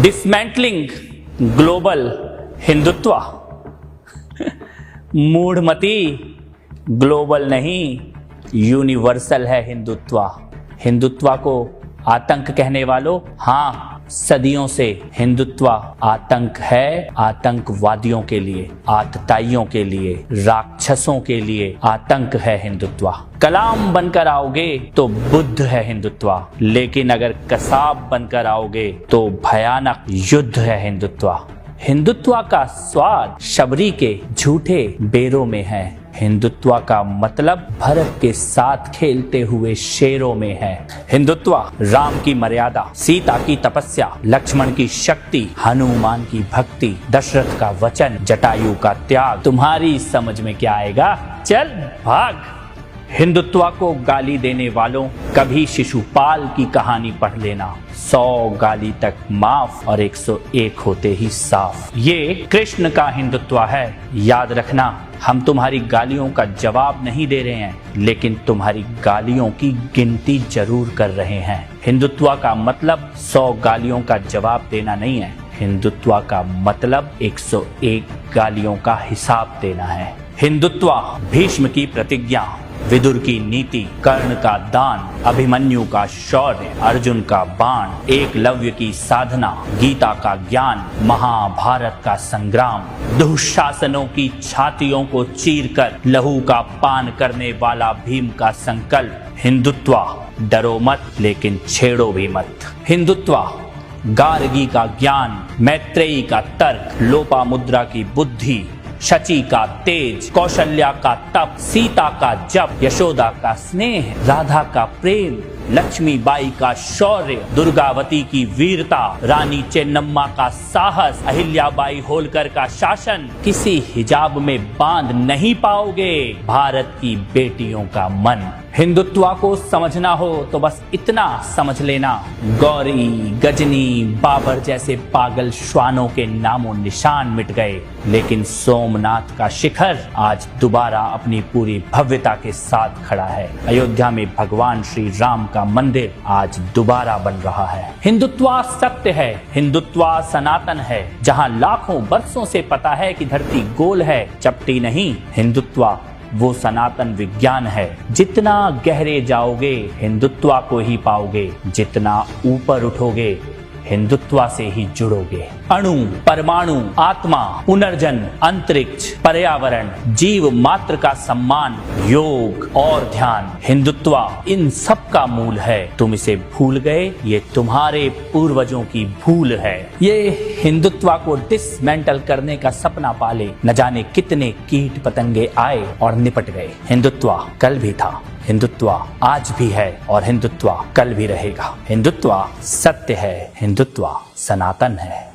Dismantling global Hindutva. मूढ़मती, global नहीं universal है हिंदुत्व। हिंदुत्व को आतंक कहने वालों, हाँ सदियों से हिंदुत्व आतंक है। आतंकवादियों के लिए, आतताइयों के लिए, राक्षसों के लिए आतंक है हिंदुत्व। कलाम बनकर आओगे तो बुद्ध है हिंदुत्व, लेकिन अगर कसाब बनकर आओगे तो भयानक युद्ध है हिंदुत्व। हिंदुत्व का स्वाद शबरी के झूठे बेरों में है। हिंदुत्व का मतलब भरत के साथ खेलते हुए शेरों में है। हिंदुत्व राम की मर्यादा, सीता की तपस्या, लक्ष्मण की शक्ति, हनुमान की भक्ति, दशरथ का वचन, जटायु का त्याग। तुम्हारी समझ में क्या आएगा? चल भाग। हिंदुत्व को गाली देने वालों, कभी शिशुपाल की कहानी पढ़ लेना। 100 गाली तक माफ और 101 होते ही साफ। ये कृष्ण का हिंदुत्व है। याद रखना, हम तुम्हारी गालियों का जवाब नहीं दे रहे हैं, लेकिन तुम्हारी गालियों की गिनती जरूर कर रहे हैं। हिंदुत्व का मतलब 100 गालियों का जवाब देना नहीं है। हिंदुत्व का मतलब 101 गालियों का हिसाब देना है। हिंदुत्व भीष्म की प्रतिज्ञा, विदुर की नीति, कर्ण का दान, अभिमन्यु का शौर्य, अर्जुन का बाण, एकलव्य की साधना, गीता का ज्ञान, महाभारत का संग्राम, दुशासनों की छातियों को चीरकर लहू का पान करने वाला भीम का संकल्प। हिंदुत्व डरो मत, लेकिन छेड़ो भी मत। हिंदुत्व गार्गी का ज्ञान, मैत्रेयी का तर्क, लोपामुद्रा की बुद्धि, शची का तेज, कौशल्या का तप, सीता का जप, यशोदा का स्नेह, राधा का प्रेम, लक्ष्मीबाई का शौर्य, दुर्गावती की वीरता, रानी चेन्नम्मा का साहस, अहिल्याबाई होलकर का शासन। किसी हिजाब में बांध नहीं पाओगे भारत की बेटियों का मन। हिंदुत्व को समझना हो तो बस इतना समझ लेना, गौरी, गजनी, बाबर जैसे पागल श्वानों के नामों निशान मिट गए, लेकिन सोमनाथ का शिखर आज दोबारा अपनी पूरी भव्यता के साथ खड़ा है। अयोध्या में भगवान श्री राम का मंदिर आज दोबारा बन रहा है। हिंदुत्व सत्य है, हिंदुत्व सनातन है। जहां लाखों वर्षों से पता है कि धरती गोल है, चपटी नहीं। हिंदुत्व वो सनातन विज्ञान है। जितना गहरे जाओगे हिंदुत्व को ही पाओगे, जितना ऊपर उठोगे हिंदुत्व से ही जुड़ोगे। अणु, परमाणु, आत्मा, पुनर्जन्म, अंतरिक्ष, पर्यावरण, जीव मात्र का सम्मान, योग और ध्यान, हिंदुत्व इन सब का मूल है। तुम इसे भूल गए, ये तुम्हारे पूर्वजों की भूल है। ये हिंदुत्व को डिसमेंटल करने का सपना पाले न जाने कितने कीट पतंगे आए और निपट गए। हिंदुत्व कल भी था, हिंदुत्व आज भी है और हिंदुत्व कल भी रहेगा। हिंदुत्व सत्य है, हिंदुत्व सनातन है।